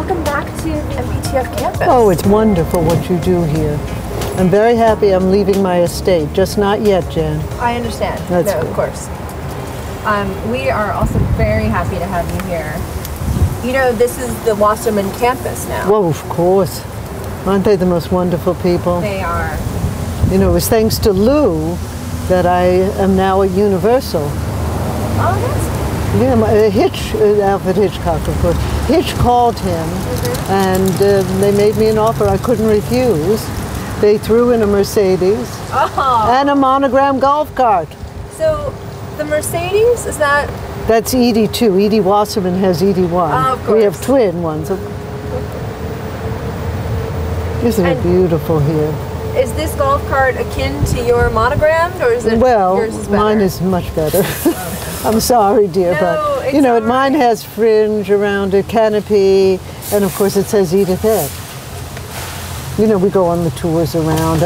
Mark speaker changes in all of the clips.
Speaker 1: welcome back to the MPTF campus.
Speaker 2: Oh, it's wonderful what you do here. I'm very happy I'm leaving my estate. Just not yet, Jen.
Speaker 1: I understand.
Speaker 2: That's
Speaker 1: no,
Speaker 2: good.
Speaker 1: Of course. We are also very happy to have you here. You know, this is the Wasserman campus now.
Speaker 2: Well, of course. Aren't they the most wonderful people?
Speaker 1: They are.
Speaker 2: You know, it was thanks to Lou that I am now at Universal.
Speaker 1: Oh, that's
Speaker 2: Alfred Hitchcock, of course. Hitch called him, and they made me an offer I couldn't refuse. They threw in a Mercedes and a monogram golf cart.
Speaker 1: So, the Mercedes, is that?
Speaker 2: That's Edie too. Edie Wasserman has Edie 1.
Speaker 1: Oh, of course.
Speaker 2: We have twin ones. Isn't it beautiful here?
Speaker 1: Is this golf cart akin to your monogrammed, or is it yours is better?
Speaker 2: Mine is much better. I'm sorry, dear,
Speaker 1: No,
Speaker 2: but you know, mine has fringe around it, canopy, and of course it says Edith. You know, we go on the tours around.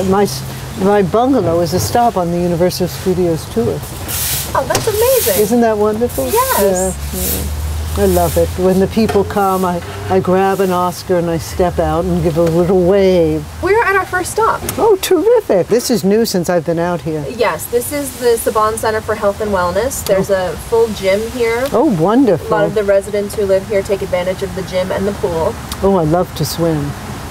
Speaker 2: My bungalow is a stop on the Universal Studios tour.
Speaker 1: Oh, that's amazing.
Speaker 2: Isn't that wonderful?
Speaker 1: Yes.
Speaker 2: Yeah. I love it. When the people come, I grab an Oscar and I step out and give a little wave.
Speaker 1: We're at our first stop.
Speaker 2: Oh, terrific. This is new since I've been out here.
Speaker 1: Yes, this is the Saban Center for Health and Wellness. There's a full gym here.
Speaker 2: Oh, wonderful.
Speaker 1: A lot of the residents who live here take advantage of the gym and the pool.
Speaker 2: Oh, I love to swim.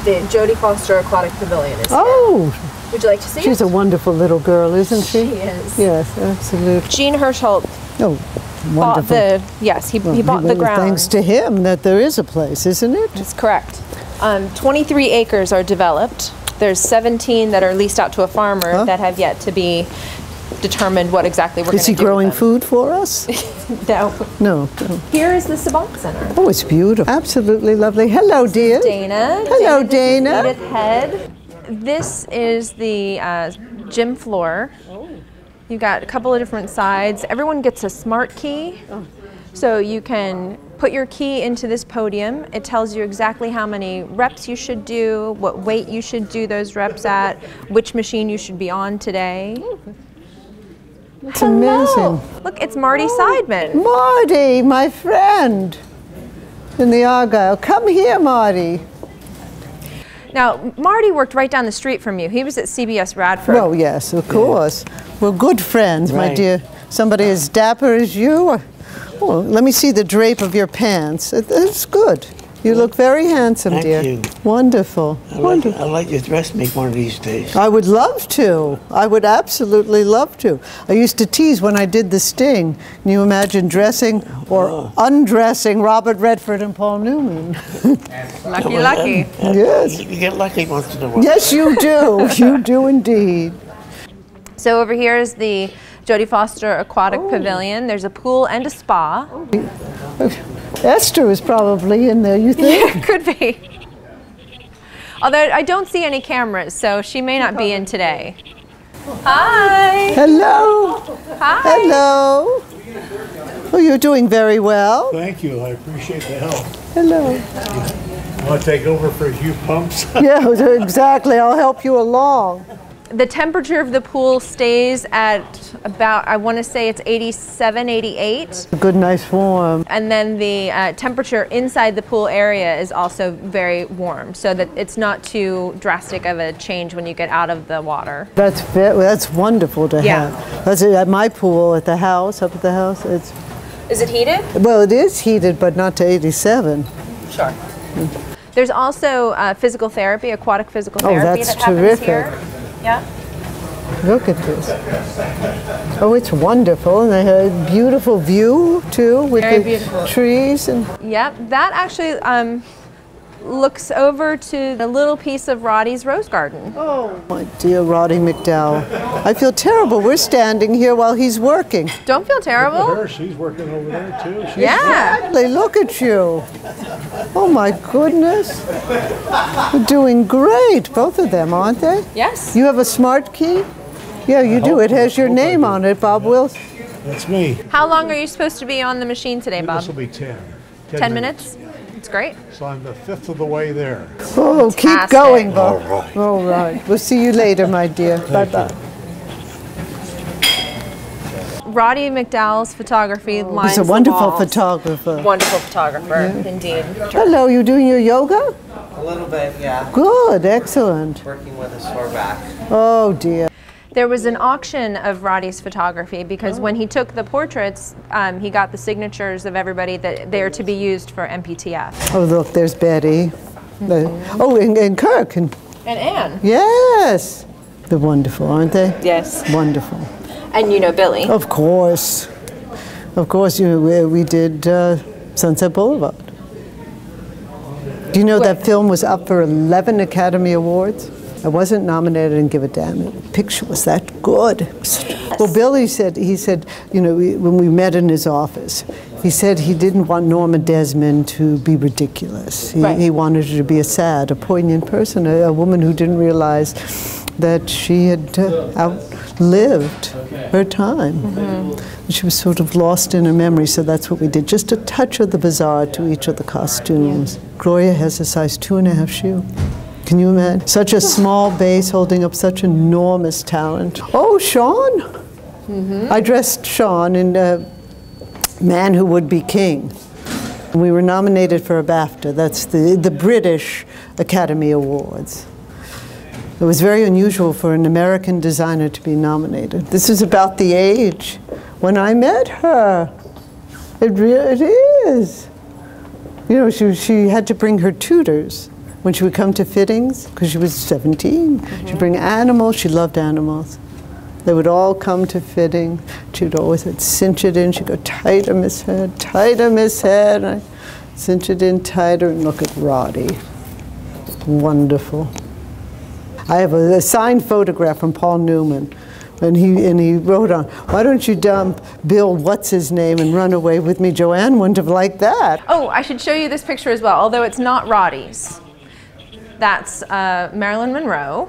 Speaker 1: The Jodie Foster Aquatic Pavilion is
Speaker 2: Oh!
Speaker 1: here. Would you like to see
Speaker 2: She's
Speaker 1: it?
Speaker 2: a wonderful little girl, isn't she?
Speaker 1: She is.
Speaker 2: Yes, absolutely.
Speaker 1: Gene Hirschholt
Speaker 2: Oh,
Speaker 1: bought
Speaker 2: wonderful.
Speaker 1: he bought the ground.
Speaker 2: Thanks to him that there is a place, isn't it?
Speaker 1: That's correct. 23 acres are developed. There's 17 that are leased out to a farmer that have yet to be determined what exactly we're going to do.
Speaker 2: Is he growing food for us?
Speaker 1: No.
Speaker 2: No.
Speaker 1: Here is the Saban Center.
Speaker 2: Oh, it's beautiful. Absolutely lovely. Hello, dear.
Speaker 1: Dana.
Speaker 2: Hello, Dana.
Speaker 1: This is Edith Head. This is the gym floor. You've got a couple of different sides. Everyone gets a smart key. So you can put your key into this podium. It tells you exactly how many reps you should do, what weight you should do those reps at, which machine you should be on today.
Speaker 2: It's amazing.
Speaker 1: Look, it's Marty Seidman.
Speaker 2: Marty, my friend in the Argyle. Come here, Marty.
Speaker 1: Now, Marty worked right down the street from you. He was at CBS Radford.
Speaker 2: Oh, yes, of course. We're good friends, my dear. Somebody as dapper as you. Oh, let me see the drape of your pants. It's good. You look very handsome, dear.
Speaker 3: Thank you.
Speaker 2: Wonderful.
Speaker 3: I'd like your dress make one of these days.
Speaker 2: I would love to. I would absolutely love to. I used to tease when I did The Sting. Can you imagine dressing or undressing Robert Redford and Paul Newman?
Speaker 1: Lucky, lucky.
Speaker 2: Yes.
Speaker 3: You get lucky once in a while.
Speaker 2: Yes, you do. You do indeed.
Speaker 1: So over here is the Jodie Foster Aquatic Pavilion. There's a pool and a spa.
Speaker 2: Esther is probably in there, you think?
Speaker 1: Yeah, could be. Although I don't see any cameras, so she may not be in today. Hi.
Speaker 2: Hello.
Speaker 1: Hi.
Speaker 2: Hello. Oh, you're doing very well.
Speaker 4: Thank you. I appreciate the help.
Speaker 2: Hello.
Speaker 4: Want to take over for a few pumps?
Speaker 2: Yeah, exactly. I'll help you along.
Speaker 1: The temperature of the pool stays at about, I want to say it's 87, 88.
Speaker 2: A good, nice warm.
Speaker 1: And then the temperature inside the pool area is also very warm, so that it's not too drastic of a change when you get out of the water.
Speaker 2: That's wonderful to have. That's at my pool at the house, up at the house.
Speaker 1: Is it heated?
Speaker 2: Well, it is heated, but not to 87.
Speaker 1: Sure. There's also physical therapy, aquatic physical therapy
Speaker 2: that's
Speaker 1: that happens
Speaker 2: terrific.
Speaker 1: here. Yeah.
Speaker 2: Look at this. Oh, it's wonderful. And they have a beautiful view, too, with
Speaker 1: Very
Speaker 2: the
Speaker 1: beautiful.
Speaker 2: trees. And
Speaker 1: Yep, that actually looks over to the little piece of Roddy's rose garden.
Speaker 2: oh, my dear Roddy McDowell. I feel terrible. We're standing here while he's working.
Speaker 1: Don't feel terrible.
Speaker 4: Her, she's working over there too. She's
Speaker 1: Yeah.
Speaker 2: Look at you. Oh, my goodness. You're doing great, both of them, aren't they?
Speaker 1: Yes.
Speaker 2: You have a smart key? Yeah, you do. It has your name on it, Bob Wilson.
Speaker 4: That's me.
Speaker 1: How long are you supposed to be on the machine today, Bob?
Speaker 4: This will be 10.
Speaker 1: 10 minutes? It's great.
Speaker 4: So I'm the fifth of the way there.
Speaker 2: Oh, keep
Speaker 1: Fantastic.
Speaker 2: going, Bob.
Speaker 3: All right.
Speaker 2: All right. We'll see you later, my dear. Bye-bye.
Speaker 1: Roddy McDowell's photography lines
Speaker 2: He's a
Speaker 1: the
Speaker 2: wonderful
Speaker 1: walls.
Speaker 2: photographer.
Speaker 1: Wonderful photographer, indeed.
Speaker 2: Hello, you doing your yoga?
Speaker 5: A little bit, yeah.
Speaker 2: Good, excellent.
Speaker 5: Working with a sore back.
Speaker 2: Oh dear.
Speaker 1: There was an auction of Roddy's photography because when he took the portraits, he got the signatures of everybody that they are to be used for MPTF.
Speaker 2: Oh look, there's Betty. Oh, and Kirk. And
Speaker 1: Anne.
Speaker 2: yes. They're wonderful, aren't they?
Speaker 1: Yes.
Speaker 2: Wonderful.
Speaker 1: And you know Billy.
Speaker 2: Of course. Of course, we did Sunset Boulevard. Do you know that film was up for 11 Academy Awards? I wasn't nominated and give a damn. The picture was that good. Well, Billy said, you know, when we met in his office, he said he didn't want Norma Desmond to be ridiculous. He wanted her to be a sad, a poignant person, a woman who didn't realize that she had outlived her time. She was sort of lost in her memory, so that's what we did. Just a touch of the bizarre to each of the costumes. Gloria has a size 2.5 shoe. Can you imagine? Such a small base holding up such enormous talent. Oh, Sean! I dressed Sean in Man Who Would Be King. We were nominated for a BAFTA. That's the British Academy Awards. It was very unusual for an American designer to be nominated. This is about the age when I met her. It is. You know, she had to bring her tutors when she would come to fittings, because she was 17. She'd bring animals. She loved animals. They would all come to fitting. She'd always cinch it in. She'd go, tighter, Miss Head, tighter, Miss Head. And I cinch it in tighter, and look at Roddy. Wonderful. I have a signed photograph from Paul Newman, and he wrote on, why don't you dump Bill what's-his-name and run away with me? Joanne wouldn't have liked that.
Speaker 1: Oh, I should show you this picture as well, although it's not Roddy's. That's Marilyn Monroe.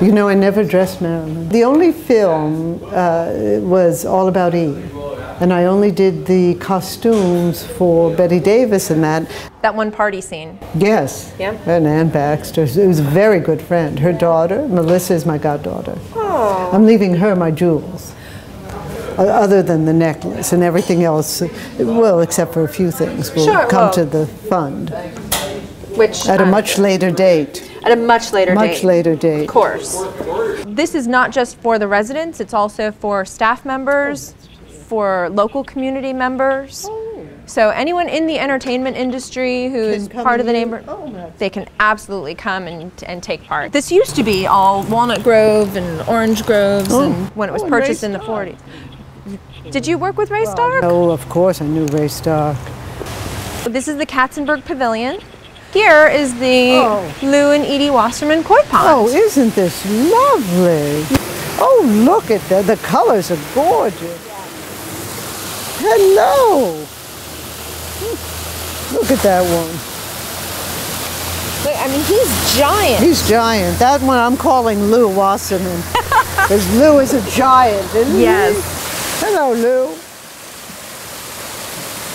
Speaker 2: You know, I never dressed Marilyn. The only film was All About Eve, and I only did the costumes for Betty Davis in that.
Speaker 1: That one party scene.
Speaker 2: Yes.
Speaker 1: Yeah.
Speaker 2: And Ann Baxter, who was a very good friend. Her daughter, Melissa, is my goddaughter.
Speaker 1: Oh.
Speaker 2: I'm leaving her my jewels, other than the necklace and everything else. Well, except for a few things, will come to the fund.
Speaker 1: Which
Speaker 2: at a much later date.
Speaker 1: At a much later date.
Speaker 2: Much later date.
Speaker 1: Of course. This is not just for the residents, it's also for staff members, for local community members. So anyone in the entertainment industry who's part of the neighborhood, they can absolutely come and take part. This used to be all Walnut Grove and Orange Groves and when it was purchased in the 40s. Did you work with Ray Stark?
Speaker 2: Oh, of course I knew Ray Stark.
Speaker 1: This is the Katzenberg Pavilion. Here is the Lou and Edie Wasserman koi pond.
Speaker 2: Oh, isn't this lovely? Oh, look at that. The colors are gorgeous. Hello. Look at that one.
Speaker 1: Wait, I mean, he's giant.
Speaker 2: He's giant. That one I'm calling Lou Wasserman. Because Lou is a giant, isn't he?
Speaker 1: Yes.
Speaker 2: Hello, Lou.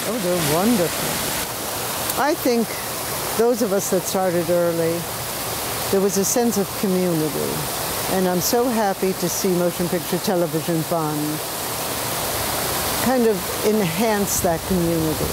Speaker 2: Oh, they're wonderful. I think those of us that started early, there was a sense of community. And I'm so happy to see Motion Picture Television Fund kind of enhance that community.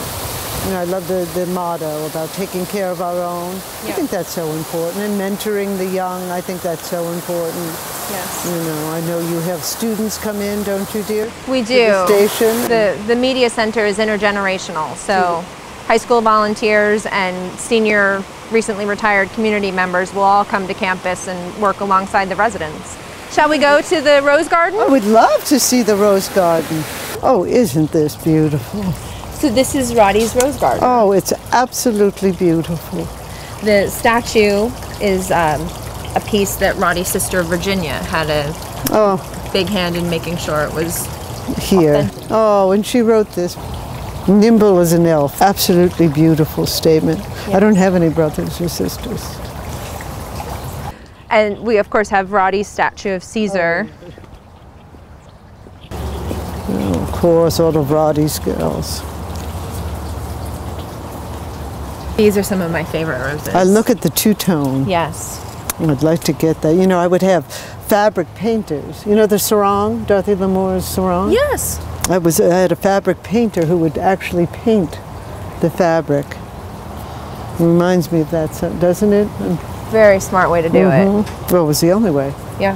Speaker 2: You know, I love the motto about taking care of our own. I think that's so important. And mentoring the young, I think that's so important.
Speaker 1: Yes.
Speaker 2: You know, I know you have students come in, don't you, dear?
Speaker 1: We do.
Speaker 2: To the station.
Speaker 1: The media center is intergenerational, so high school volunteers and senior, recently retired community members will all come to campus and work alongside the residents. Shall we go to the Rose Garden?
Speaker 2: I would love to see the Rose Garden. Oh, isn't this beautiful?
Speaker 1: So this is Roddy's Rose Garden.
Speaker 2: Oh, it's absolutely beautiful.
Speaker 1: The statue is a piece that Roddy's sister Virginia had a big hand in making sure it was
Speaker 2: here.
Speaker 1: Authentic.
Speaker 2: Oh, and she wrote this. Nimble as an elf. Absolutely beautiful statement. Yes. I don't have any brothers or sisters.
Speaker 1: And we, of course, have Roddy's statue of Caesar.
Speaker 2: Oh, of course, all of Roddy's girls.
Speaker 1: These are some of my favorite roses.
Speaker 2: I look at the two-tone.
Speaker 1: Yes.
Speaker 2: I'd like to get that. You know, I would have fabric painters. You know the sarong, Dorothy Lamore's sarong?
Speaker 1: Yes.
Speaker 2: I had a fabric painter who would actually paint the fabric. It reminds me of that, doesn't it?
Speaker 1: Very smart way to do it.
Speaker 2: Well, it was the only way.
Speaker 1: Yeah.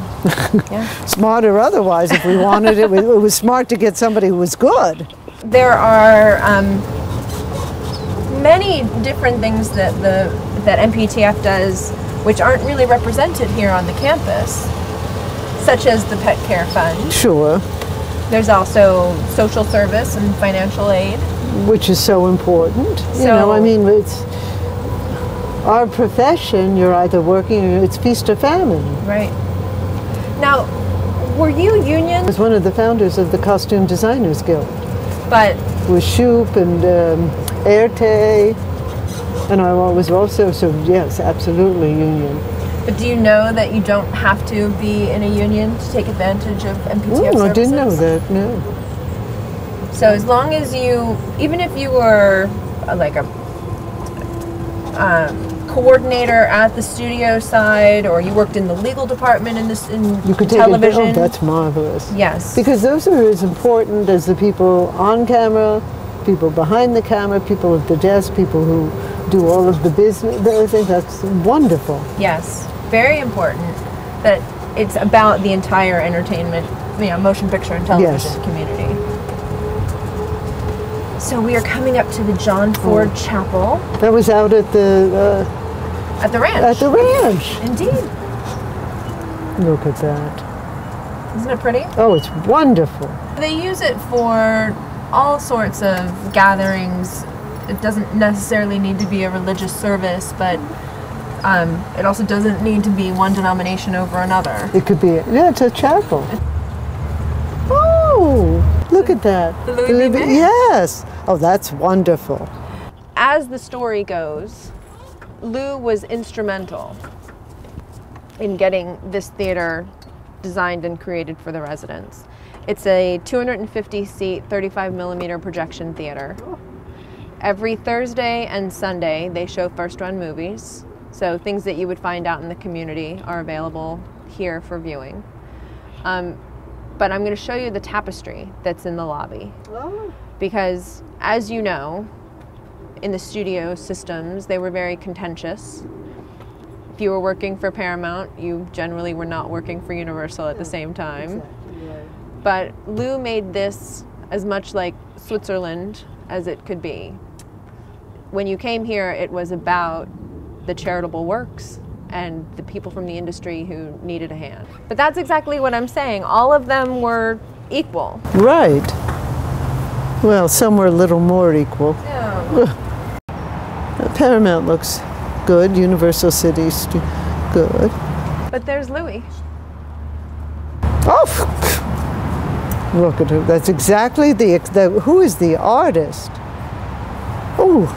Speaker 1: Yeah.
Speaker 2: Smart or otherwise, if we wanted it, it was smart to get somebody who was good.
Speaker 1: There are many different things that that MPTF does which aren't really represented here on the campus, such as the Pet Care Fund.
Speaker 2: Sure.
Speaker 1: There's also social service and financial aid.
Speaker 2: Which is so important. You know, I mean, it's our profession, you're either working or it's feast or famine.
Speaker 1: Right. Now, were you union?
Speaker 2: I was one of the founders of the Costume Designers Guild.
Speaker 1: But
Speaker 2: with Shoop and Erte, and I was also, so yes, absolutely union.
Speaker 1: But do you know that you don't have to be in a union to take advantage of MPTF services?
Speaker 2: I didn't know that, no.
Speaker 1: So as long as you, even if you were like a coordinator at the studio side, or you worked in the legal department in
Speaker 2: you could
Speaker 1: television.
Speaker 2: Oh, that's marvelous.
Speaker 1: Yes.
Speaker 2: Because those are as important as the people on camera, people behind the camera, people at the desk, people who do all of the business. I think that's wonderful.
Speaker 1: Yes, very important that it's about the entire entertainment, motion picture and television community. So we are coming up to the John Ford Chapel.
Speaker 2: That was out at the
Speaker 1: ranch.
Speaker 2: At the ranch.
Speaker 1: Indeed.
Speaker 2: Look at that.
Speaker 1: Isn't it pretty?
Speaker 2: Oh, it's wonderful.
Speaker 1: They use it for all sorts of gatherings. It doesn't necessarily need to be a religious service, but it also doesn't need to be one denomination over another.
Speaker 2: It could be, it's a chapel. Oh, look at that.
Speaker 1: The Louis V.
Speaker 2: Yes. Oh, that's wonderful.
Speaker 1: As the story goes, Lou was instrumental in getting this theater designed and created for the residents. It's a 250-seat, 35mm projection theater. Every Thursday and Sunday, they show first-run movies. So things that you would find out in the community are available here for viewing. But I'm going to show you the tapestry that's in the lobby. Oh. Because, as you know, in the studio systems, they were very contentious. If you were working for Paramount, you generally were not working for Universal at the same time. Exactly, right. But Lou made this as much like Switzerland as it could be. When you came here, it was about the charitable works and the people from the industry who needed a hand. But that's exactly what I'm saying. All of them were equal.
Speaker 2: Right. Well, some were a little more equal.
Speaker 1: Yeah.
Speaker 2: Paramount looks good. Universal Cities, good.
Speaker 1: But there's Louis.
Speaker 2: Oh, look at her. That's exactly who is the artist? Oh,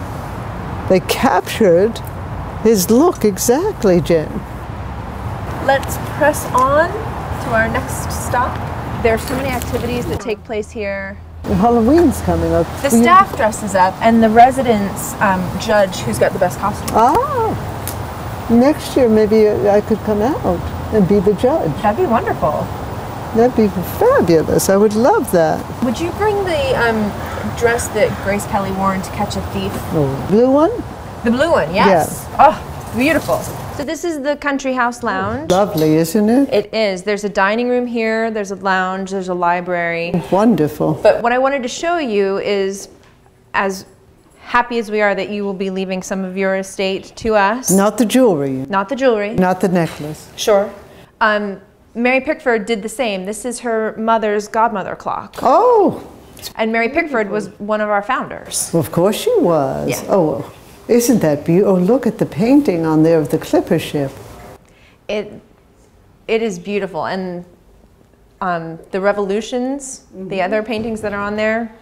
Speaker 2: they captured his look exactly, Jen.
Speaker 1: Let's press on to our next stop. There's so many activities that take place here.
Speaker 2: Halloween's coming up.
Speaker 1: The staff dresses up, and the residents judge who's got the best costume.
Speaker 2: Ah, next year maybe I could come out and be the judge.
Speaker 1: That'd be wonderful.
Speaker 2: That'd be fabulous. I would love that.
Speaker 1: Would you bring the dress that Grace Kelly wore in To Catch a Thief?
Speaker 2: Oh, blue one?
Speaker 1: The blue one, yes.
Speaker 2: Yeah.
Speaker 1: Oh, beautiful. So this is the Country House Lounge.
Speaker 2: Lovely, isn't it?
Speaker 1: It is. There's a dining room here, there's a lounge, there's a library.
Speaker 2: Wonderful.
Speaker 1: But what I wanted to show you is, as happy as we are that you will be leaving some of your estate to us.
Speaker 2: Not the jewelry.
Speaker 1: Not the jewelry.
Speaker 2: Not the necklace.
Speaker 1: Sure. Mary Pickford did the same. This is her mother's godmother clock.
Speaker 2: Oh.
Speaker 1: And Mary Pickford was one of our founders.
Speaker 2: Well, of course she was.
Speaker 1: Yeah.
Speaker 2: Oh, isn't that beautiful? Oh, look at the painting on there of the clipper ship.
Speaker 1: It is beautiful. And the Revolutions, the other paintings that are on there,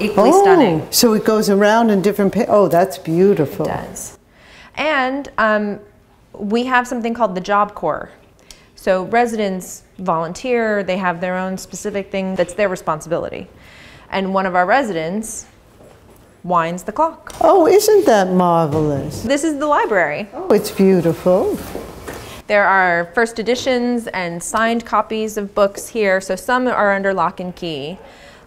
Speaker 1: equally stunning.
Speaker 2: So it goes around in different oh, that's beautiful.
Speaker 1: It does. And we have something called the Job Corps. So residents volunteer, they have their own specific thing that's their responsibility. And one of our residents winds the clock.
Speaker 2: Oh, isn't that marvelous?
Speaker 1: This is the library.
Speaker 2: Oh, it's beautiful.
Speaker 1: There are first editions and signed copies of books here, so some are under lock and key.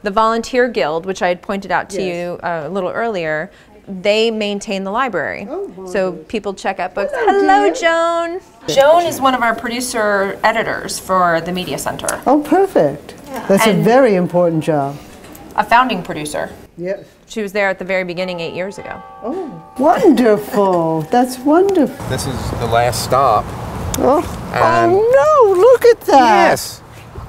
Speaker 1: The Volunteer Guild, which I had pointed out to you a little earlier, they maintain the library. So people check out books. Hello, Joan. Joan is one of our producer editors for the Media Center.
Speaker 2: Oh, perfect. That's a very important job.
Speaker 1: A founding producer.
Speaker 2: Yes.
Speaker 1: She was there at the very beginning 8 years ago.
Speaker 2: Oh, wonderful. That's wonderful.
Speaker 6: This is the last stop.
Speaker 2: Oh, no, look at that.
Speaker 6: Yes.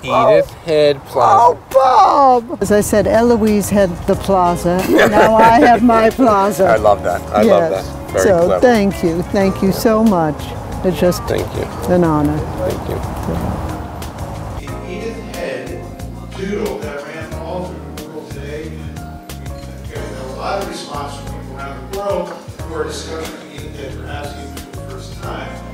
Speaker 6: Edith Head Plaza.
Speaker 2: Oh, Bob. As I said, Eloise had the plaza. Now I have my plaza.
Speaker 6: I love that. I love that. Very clever.
Speaker 2: Thank you. Thank you so much. It's just an honor.
Speaker 6: Thank you.
Speaker 7: The Edith Head doodle that ran all through the world today. We've got a lot of response from people around the world who are discovering Edith Head perhaps even for the first time.